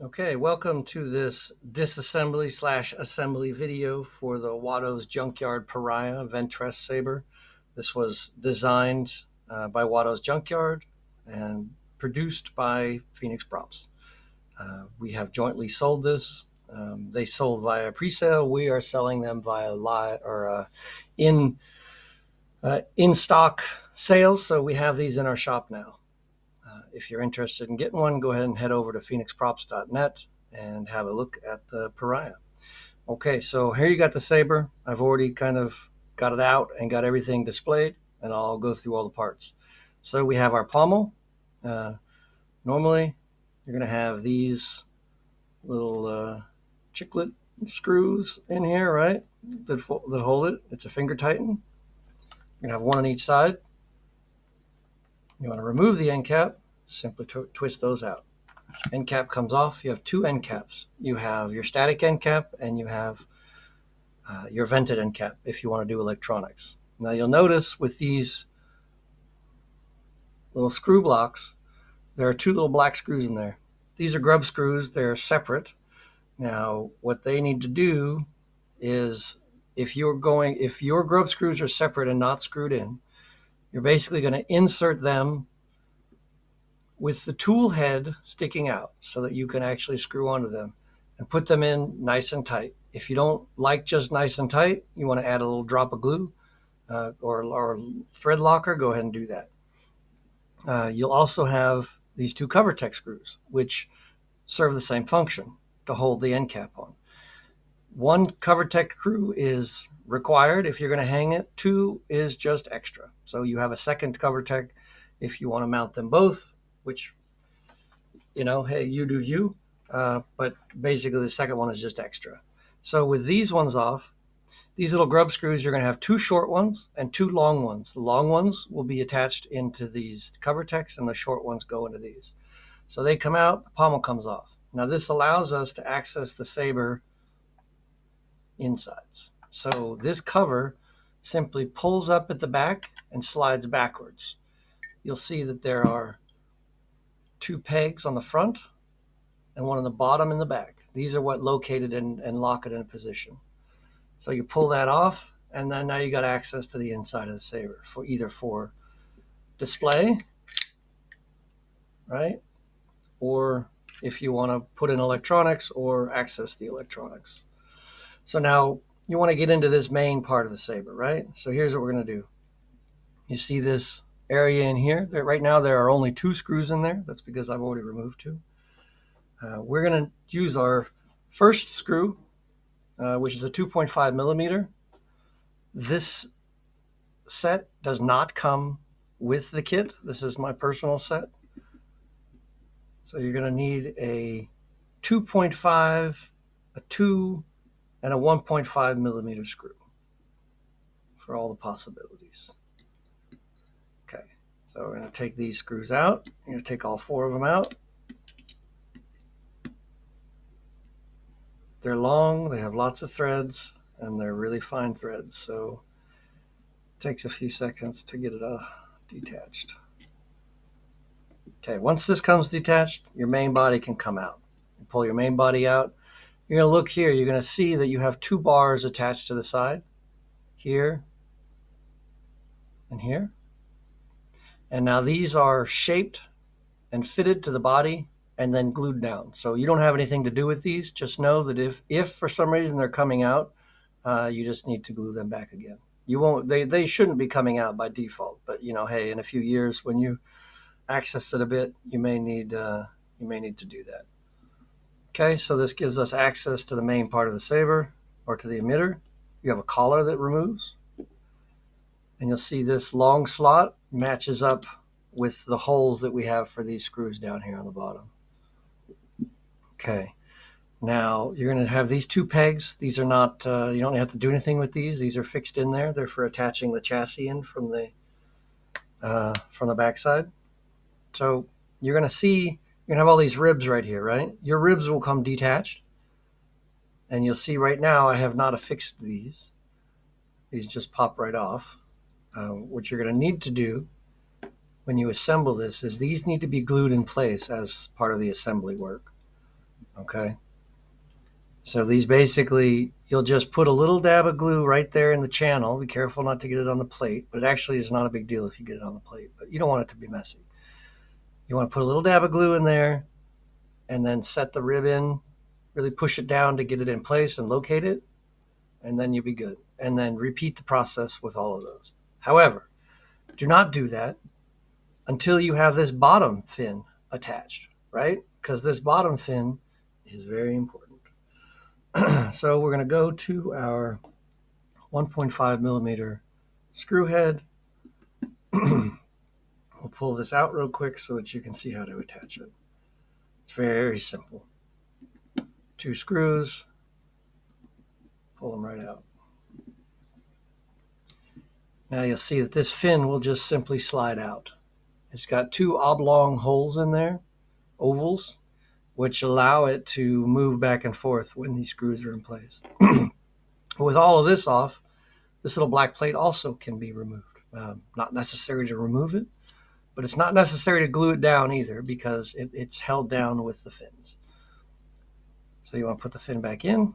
Okay, welcome to this disassembly slash assembly video for the Watto's Junkyard Pariah Ventress Saber. This was designed by Watto's Junkyard and produced by Phoenix Props. We have jointly sold this. They sold via pre-sale. We are selling them via live or in stock sales. So we have these in our shop now. If you're interested in getting one, go ahead and head over to phoenixprops.net and have a look at the Pariah. Okay, so here you got the Saber. I've already kind of got it out and got everything displayed, and I'll go through all the parts. So we have our pommel. Normally, you're going to have these little chiclet screws in here, right, that hold it. It's a finger tighten. You're going to have one on each side. You want to remove the end cap, simply twist those out. End cap comes off. You have two end caps. You have your static end cap and you have your vented end cap if you want to do electronics. Now you'll notice with these little screw blocks, there are two little black screws in there. These are grub screws. They're separate. Now what they need to do is if your grub screws are separate and not screwed in, you're basically going to insert them with the tool head sticking out so that you can actually screw onto them and put them in nice and tight. If you don't like just nice and tight, you want to add a little drop of glue or thread locker, go ahead and do that. You'll also have these two CoverTech screws, which serve the same function to hold the end cap on. One CoverTech screw is required if you're going to hang it. Two is just extra. So you have a second CoverTech if you want to mount them both, which, hey, you do you. But basically the second one is just extra. So with these ones off, these little grub screws, you're going to have two short ones and two long ones. The long ones will be attached into these CoverTechs and the short ones go into these. So they come out, the pommel comes off. Now this allows us to access the Saber insides. So this cover simply pulls up at the back and slides backwards. You'll see that there are two pegs on the front and one on the bottom and the back. These are what locate it and lock it in position. So you pull that off, and then now you got access to the inside of the Saber for either for display, right? Or if you want to put in electronics or access the electronics. So now you want to get into this main part of the Saber, right? So here's what we're going to do. You see this area in here? Right now there are only two screws in there. That's because I've already removed two. We're going to use our first screw, which is a 2.5 millimeter. This set does not come with the kit. This is my personal set. So you're going to need a 2.5, a 2, and a 1.5 millimeter screw for all the possibilities. Okay, so we're going to take these screws out. You're going to take all four of them out. They're long, they have lots of threads, and they're really fine threads, so it takes a few seconds to get it detached. Okay, once this comes detached, your main body can come out. You pull your main body out. You're going to look here. You're going to see that you have two bars attached to the side, here and here. And now these are shaped and fitted to the body and then glued down. So you don't have anything to do with these. Just know that if for some reason they're coming out, you just need to glue them back again. You won't. They shouldn't be coming out by default. But hey, in a few years when you access it a bit, you may need to do that. Okay, so this gives us access to the main part of the Saber or to the emitter. You have a collar that removes, and you'll see this long slot matches up with the holes that we have for these screws down here on the bottom. Okay, now you're going to have these two pegs. These are not, you don't have to do anything with these. These are fixed in there. They're for attaching the chassis in from the backside. So you're going to see, you're going to have all these ribs right here, right? Your ribs will come detached. And you'll see right now I have not affixed these. These just pop right off. What you're going to need to do when you assemble this is these need to be glued in place as part of the assembly work. Okay. So these basically, you'll just put a little dab of glue right there in the channel. Be careful not to get it on the plate, but it actually is not a big deal if you get it on the plate, but you don't want it to be messy. You want to put a little dab of glue in there and then set the rib in, really push it down to get it in place and locate it, and then you'll be good. And then repeat the process with all of those. However, do not do that until you have this bottom fin attached, right? Because this bottom fin is very important. So we're going to go to our 1.5 millimeter screw head. We'll pull this out real quick so that you can see how to attach it. It's very simple. 2 screws, pull them right out. Now you'll see that this fin will just simply slide out. It's got 2 oblong holes in there, ovals, which allow it to move back and forth when these screws are in place. With all of this off, this little black plate also can be removed. Not necessary to remove it, but it's not necessary to glue it down either because it's held down with the fins. So you want to put the fin back in.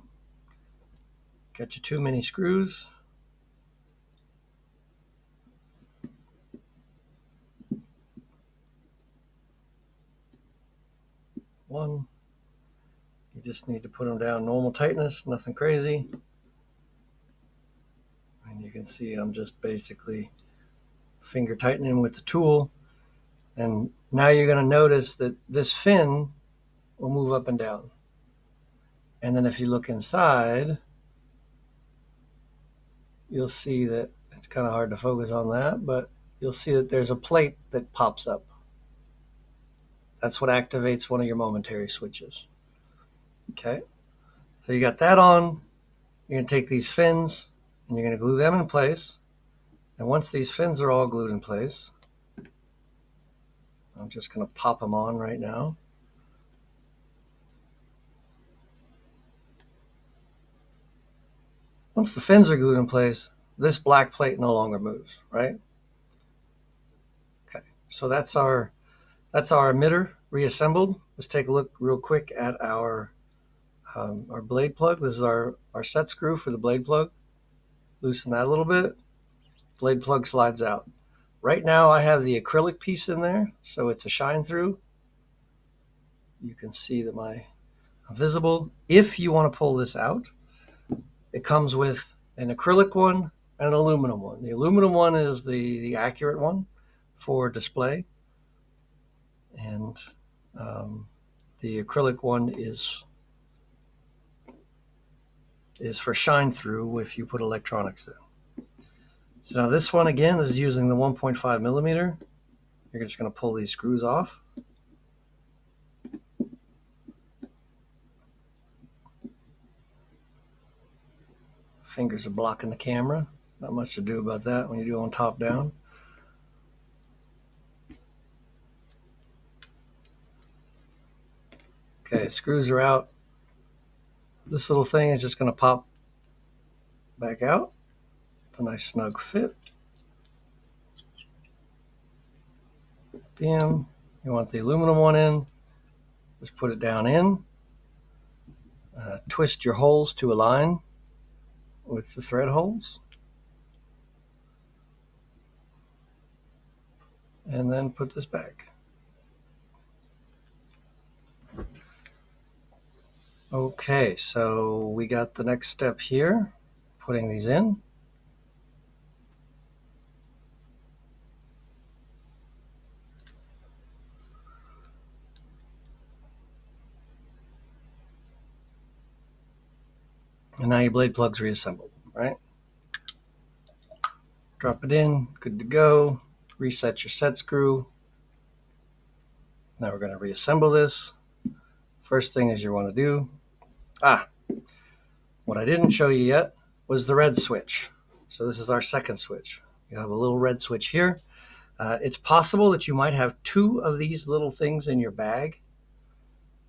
Got your 2 mini screws. One. You just need to put them down normal tightness, nothing crazy. And you can see I'm just basically finger tightening with the tool. And now you're going to notice that this fin will move up and down. And then if you look inside, you'll see that it's kind of hard to focus on that, but you'll see that there's a plate that pops up. That's what activates one of your momentary switches. Okay, so you got that on. You're going to take these fins and you're going to glue them in place. And once these fins are all glued in place, I'm just going to pop them on right now. Once the fins are glued in place, this black plate no longer moves, right? Okay, so that's our emitter reassembled. Let's take a look real quick at our blade plug. This is our set screw for the blade plug. Loosen that a little bit. Blade plug slides out. Right now I have the acrylic piece in there, so it's a shine through. You can see that I'm visible. If you want to pull this out, it comes with an acrylic one and an aluminum one. The aluminum one is the accurate one for display, and the acrylic one is for shine through if you put electronics in. So now this one again is using the 1.5 millimeter. You're just going to pull these screws off. Fingers are blocking the camera. Not much to do about that when you do on top down. Okay, screws are out. This little thing is just going to pop back out. It's a nice snug fit. Bam. You want the aluminum one in, just put it down in. Twist your holes to align with the thread holes. And then put this back. Okay, so we got the next step here, putting these in. And now your blade plug's reassembled, right? Drop it in, good to go. Reset your set screw. Now we're going to reassemble this. First thing is you want to do, what I didn't show you yet was the red switch. So this is our second switch. You have a little red switch here. It's possible that you might have 2 of these little things in your bag.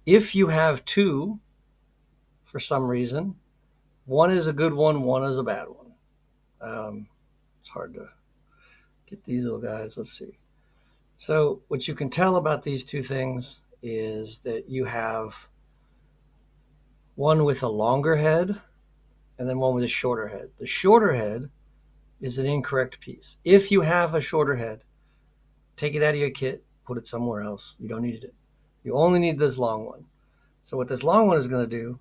If you have 2, for some reason, one is a good one is a bad one. It's hard to get these little guys. Let's see. So what you can tell about these 2 things is that you have one with a longer head and then one with a shorter head. The shorter head is an incorrect piece. If you have a shorter head, take it out of your kit, put it somewhere else. You don't need it. You only need this long one. So what this long one is going to do,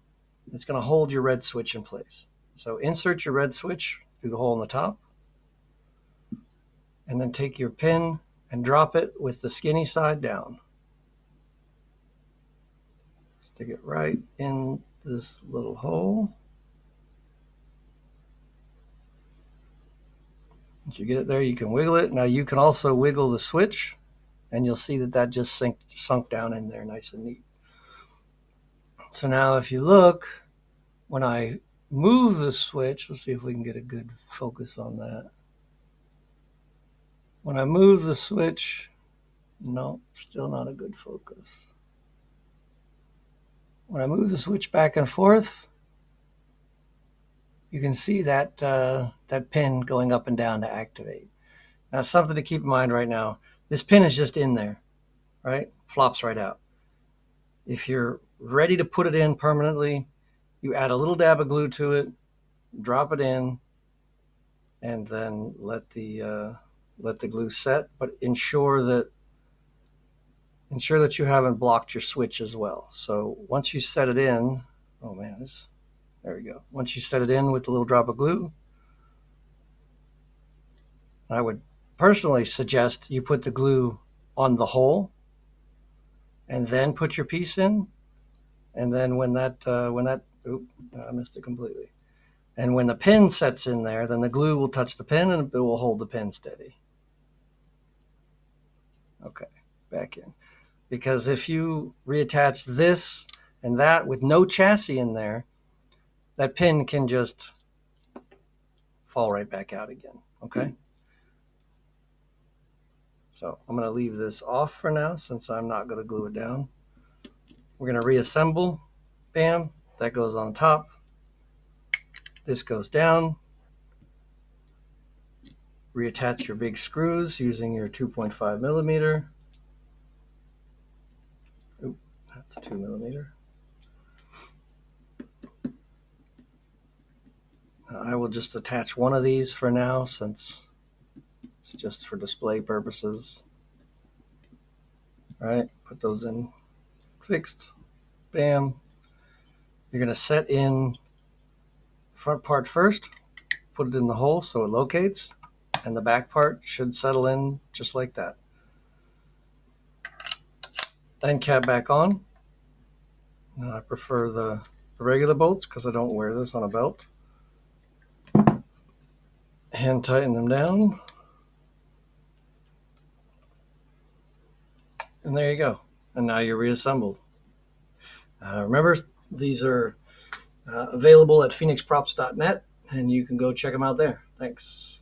it's going to hold your red switch in place. So insert your red switch through the hole in the top, and then take your pin and drop it with the skinny side down. Stick it right in this little hole. Once you get it there, you can wiggle it. Now you can also wiggle the switch, and you'll see that just sunk down in there nice and neat. So now if you look, when I move the switch, let's see if we can get a good focus on that. When I move the switch, no, still not a good focus. When I move the switch back and forth, you can see that that pin going up and down to activate. Now, something to keep in mind right now, this pin is just in there, right? Flops right out. If you're ready to put it in permanently, you add a little dab of glue to it, drop it in, and then let the glue set, but ensure that you haven't blocked your switch as well. So once you set it in, oh man, there we go. Once you set it in with a little drop of glue, I would personally suggest you put the glue on the hole and then put your piece in. And then I missed it completely. And when the pin sets in there, then the glue will touch the pin and it will hold the pin steady. Okay, back in. Because if you reattach this and that with no chassis in there, that pin can just fall right back out again, okay? So I'm going to leave this off for now since I'm not going to glue it down. We're going to reassemble. Bam, that goes on top. This goes down. Reattach your big screws using your 2.5 millimeter. Oop, that's a 2 millimeter. I will just attach one of these for now since it's just for display purposes. All right, put those in fixed. Bam. You're going to set in front part first, put it in the hole so it locates, and the back part should settle in just like that. Then cap back on. Now I prefer the regular bolts because I don't wear this on a belt. Hand tighten them down. And there you go. And now you're reassembled. Remember, these are available at phoenixprops.net, and you can go check them out there. Thanks.